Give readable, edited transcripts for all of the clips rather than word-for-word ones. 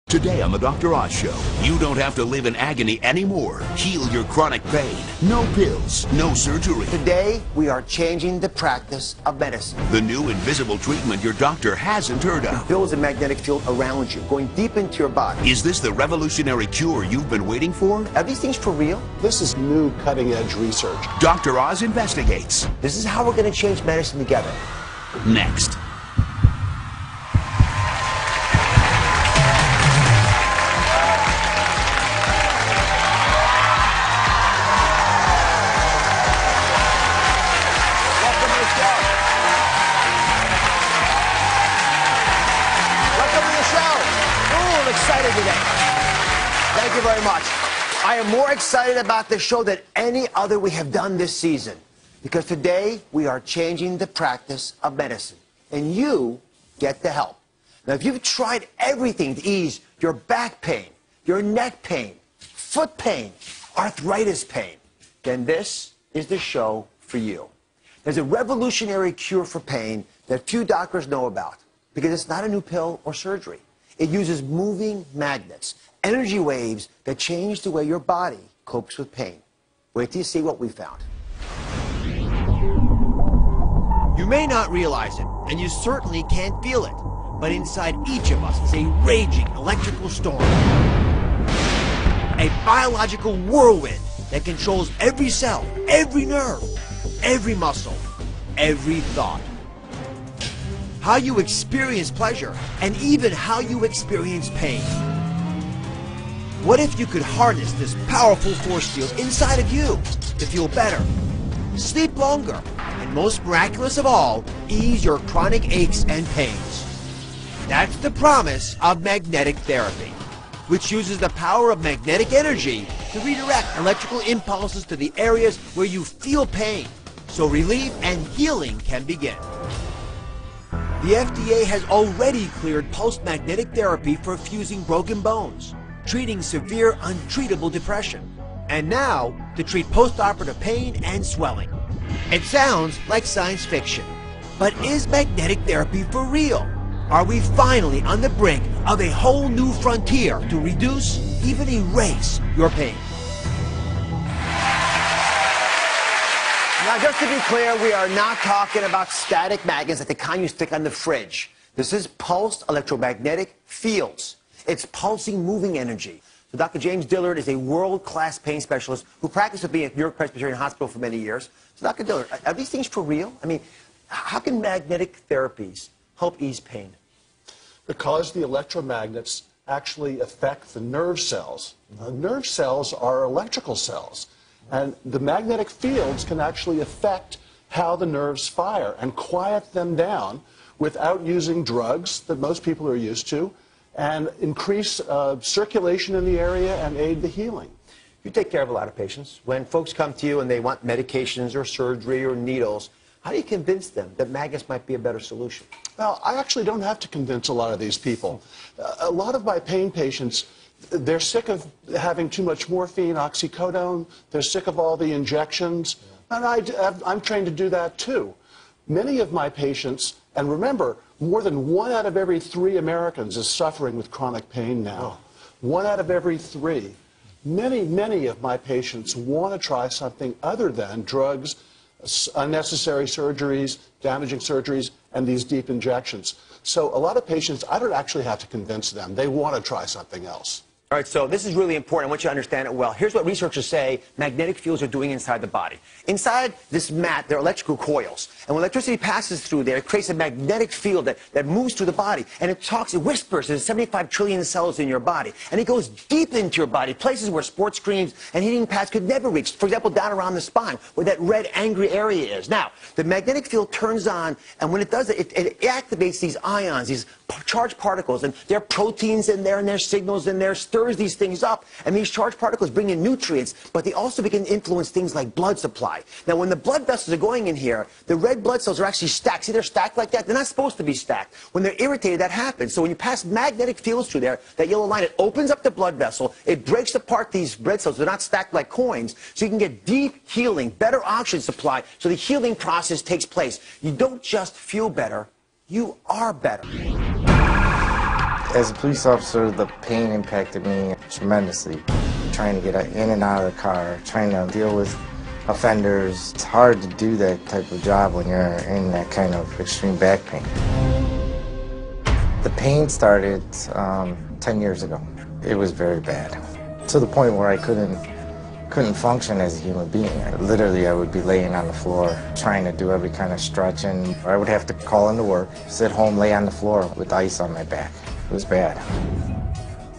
Today on the Dr. Oz Show, you don't have to live in agony anymore. Heal your chronic pain. No pills, no surgery. Today, we are changing the practice of medicine. The new invisible treatment your doctor hasn't heard of. It builds a magnetic field around you, going deep into your body. Is this the revolutionary cure you've been waiting for? Are these things for real? This is new cutting-edge research. Dr. Oz investigates. This is how we're going to change medicine together. Next. Excited today. Thank you very much. I am more excited about this show than any other we have done this season, because today we are changing the practice of medicine, and you get the help. Now, if you've tried everything to ease your back pain, your neck pain, foot pain, arthritis pain, then this is the show for you. There's a revolutionary cure for pain that few doctors know about, because it's not a new pill or surgery. It uses moving magnets, energy waves that change the way your body copes with pain. Wait till you see what we found. You may not realize it, and you certainly can't feel it, but inside each of us is a raging electrical storm. A biological whirlwind that controls every cell, every nerve, every muscle, every thought. How you experience pleasure, and even how you experience pain. What if you could harness this powerful force field inside of you to feel better, sleep longer, and most miraculous of all, ease your chronic aches and pains? That's the promise of magnetic therapy, which uses the power of magnetic energy to redirect electrical impulses to the areas where you feel pain, so relief and healing can begin. The FDA has already cleared pulsed magnetic therapy for fusing broken bones, treating severe untreatable depression, and now to treat post-operative pain and swelling. It sounds like science fiction, but is magnetic therapy for real? Are we finally on the brink of a whole new frontier to reduce, even erase, your pain? Now, just to be clear, we are not talking about static magnets like the kind you stick on the fridge. This is pulsed electromagnetic fields. It's pulsing, moving energy. So Dr. James Dillard is a world-class pain specialist who practiced with me at New York Presbyterian Hospital for many years. So Dr. Dillard, are these things for real? I mean, how can magnetic therapies help ease pain? Because the electromagnets actually affect the nerve cells. Nerve cells are electrical cells. And the magnetic fields can actually affect how the nerves fire and quiet them down without using drugs that most people are used to, and increase circulation in the area and aid the healing. You take care of a lot of patients. When folks come to you and they want medications or surgery or needles, how do you convince them that magnets might be a better solution? Well, I actually don't have to convince a lot of these people. A lot of my pain patients, they're sick of having too much morphine, oxycodone. They're sick of all the injections. And I'm trained to do that too. Many of my patients, and remember, more than 1 out of every 3 Americans is suffering with chronic pain now. 1 out of every 3. Many of my patients want to try something other than drugs, unnecessary surgeries, damaging surgeries, and these deep injections. So a lot of patients, I don't actually have to convince them. They want to try something else. All right, so this is really important. I want you to understand it well. Here's what researchers say magnetic fields are doing inside the body. Inside this mat, there are electrical coils. And when electricity passes through there, it creates a magnetic field that moves through the body. And it whispers. There's 75 trillion cells in your body. And it goes deep into your body, places where sports screens and heating pads could never reach. For example, down around the spine, where that red, angry area is. Now, the magnetic field turns on, and when it does it, it activates these ions, these charged particles. And there are proteins in there, and there's signals in there, stirs these things up, and these charged particles bring in nutrients, but they also begin to influence things like blood supply. Now, when the blood vessels are going in here, the red blood cells are actually stacked. See, they're stacked like that? They're not supposed to be stacked. When they're irritated, that happens. So when you pass magnetic fields through there, that yellow line, it opens up the blood vessel, it breaks apart these red cells. They're not stacked like coins, so you can get deep healing, better oxygen supply, so the healing process takes place. You don't just feel better, you are better. As a police officer, the pain impacted me tremendously. Trying to get in and out of the car, trying to deal with offenders. It's hard to do that type of job when you're in that kind of extreme back pain. The pain started 10 years ago. It was very bad, to the point where I couldn't function as a human being. Literally, I would be laying on the floor, trying to do every kind of stretching. I would have to call into work, sit home, lay on the floor with ice on my back. It was bad.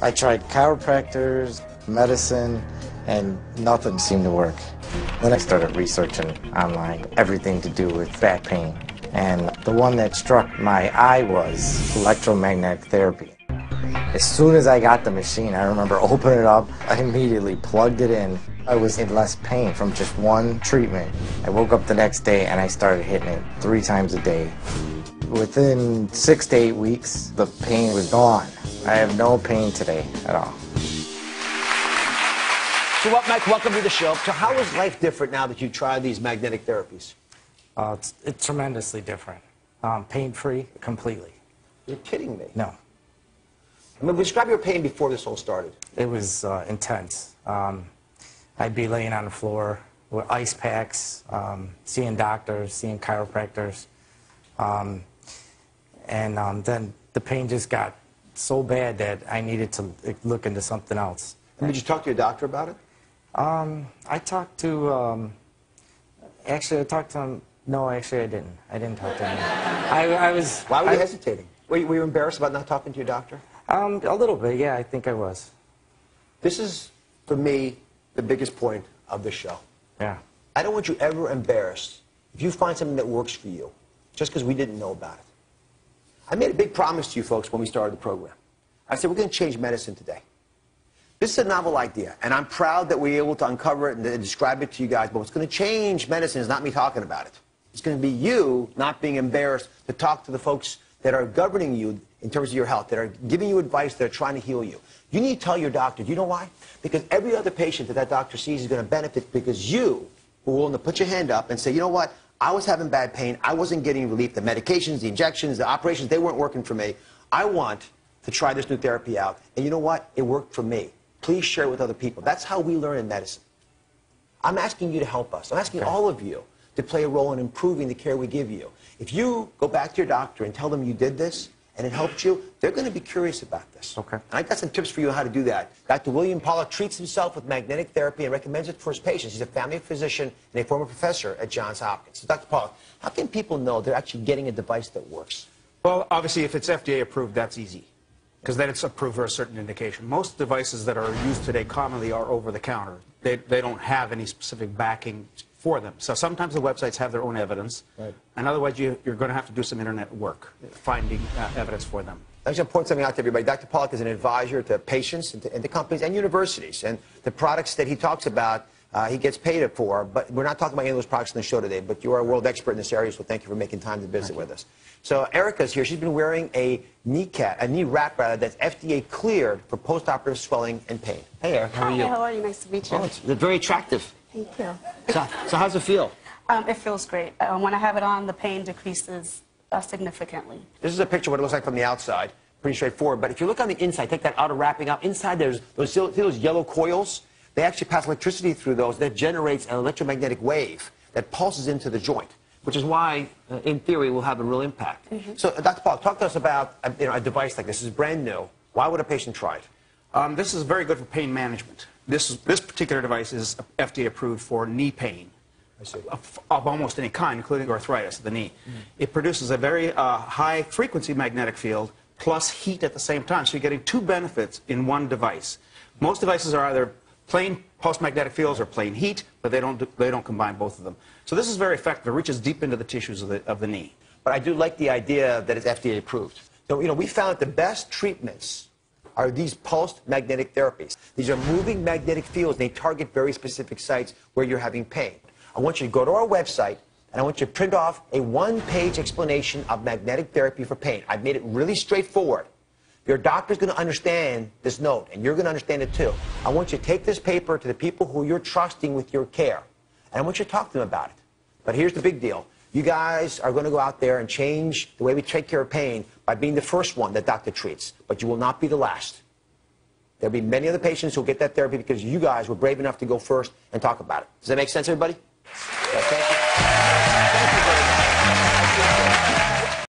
I tried chiropractors, medicine, and nothing seemed to work. Then I started researching online everything to do with back pain. And the one that struck my eye was electromagnetic therapy. As soon as I got the machine, I remember opening it up, I immediately plugged it in. I was in less pain from just one treatment. I woke up the next day and I started hitting it 3 times a day. Within 6 to 8 weeks, the pain was gone. I have no pain today at all. So, Mike, welcome to the show. So how is life different now that you've tried these magnetic therapies? It's tremendously different. Pain-free, completely. You're kidding me. No. I mean, describe your pain before this all started. It was intense. I'd be laying on the floor with ice packs, seeing doctors, seeing chiropractors. And then the pain just got so bad that I needed to look into something else. And did you talk to your doctor about it? I talked to, actually I talked to him, no, actually I didn't. I didn't talk to him. I was... Why were you hesitating? Were you embarrassed about not talking to your doctor? A little bit, yeah, I think I was. This is, for me, the biggest point of this show. Yeah. I don't want you ever embarrassed if you find something that works for you, just because we didn't know about it. I made a big promise to you folks when we started the program. I said, we're going to change medicine today. This is a novel idea, and I'm proud that we're able to uncover it and describe it to you guys, but what's going to change medicine is not me talking about it. It's going to be you not being embarrassed to talk to the folks that are governing you in terms of your health, that are giving you advice, that are trying to heal you. You need to tell your doctor. Do you know why? Because every other patient that doctor sees is going to benefit because you were willing to put your hand up and say, you know what? I was having bad pain. I wasn't getting relief. The medications, the injections, the operations, they weren't working for me. I want to try this new therapy out. And you know what? It worked for me. Please share it with other people. That's how we learn in medicine. I'm asking you to help us. I'm asking all of you to play a role in improving the care we give you. If you go back to your doctor and tell them you did this and it helped you, they're going to be curious about this. Okay. And I got some tips for you on how to do that. Dr. William Pollack treats himself with magnetic therapy and recommends it for his patients. He's a family physician and a former professor at Johns Hopkins. So, Dr. Pollack, how can people know they're actually getting a device that works? Well, obviously, if it's FDA approved, that's easy, because then it's approved for a certain indication. Most devices that are used today commonly are over-the-counter. They don't have any specific backing for them. So sometimes the websites have their own evidence, right, and otherwise you're going to have to do some internet work finding evidence for them. I'm just going to point something out to everybody. Dr. Pollack is an advisor to patients and to companies and universities. And the products that he talks about, he gets paid for. But we're not talking about any of those products in the show today. But you are a world expert in this area, so thank you for making time to visit with us. So Erica's here. She's been wearing a knee wrap that's FDA cleared for postoperative swelling and pain. Hey, Erica, how are you? Hi, how are you? Nice to meet you. Oh, it's very attractive. Thank you. So how's it feel? It feels great. When I have it on, the pain decreases significantly. This is a picture of what it looks like from the outside. Pretty straightforward. But if you look on the inside, take that outer wrapping out. Inside, there's those yellow coils. They actually pass electricity through those. That generates an electromagnetic wave that pulses into the joint, which is why, in theory, will have a real impact. So, Dr. Pollack, talk to us about a device like this. This is brand new. Why would a patient try it? This is very good for pain management. This particular device is FDA approved for knee pain of almost any kind, including arthritis of the knee. It produces a very high-frequency magnetic field plus heat at the same time, so you're getting 2 benefits in one device. Most devices are either plain pulse-magnetic fields or plain heat, but they don't combine both of them. So this is very effective. It reaches deep into the tissues of the knee. But I do like the idea that it's FDA approved. So, we found that the best treatments are these pulsed magnetic therapies. These are moving magnetic fields. They target very specific sites where you're having pain. I want you to go to our website, and I want you to print off a 1-page explanation of magnetic therapy for pain. I've made it really straightforward. Your doctor's going to understand this note, and you're going to understand it too. I want you to take this paper to the people who you're trusting with your care, and I want you to talk to them about it. But here's the big deal. You guys are going to go out there and change the way we take care of pain by being the first one that doctor treats. But you will not be the last. There'll be many other patients who will get that therapy because you guys were brave enough to go first and talk about it. Does that make sense, everybody? Okay.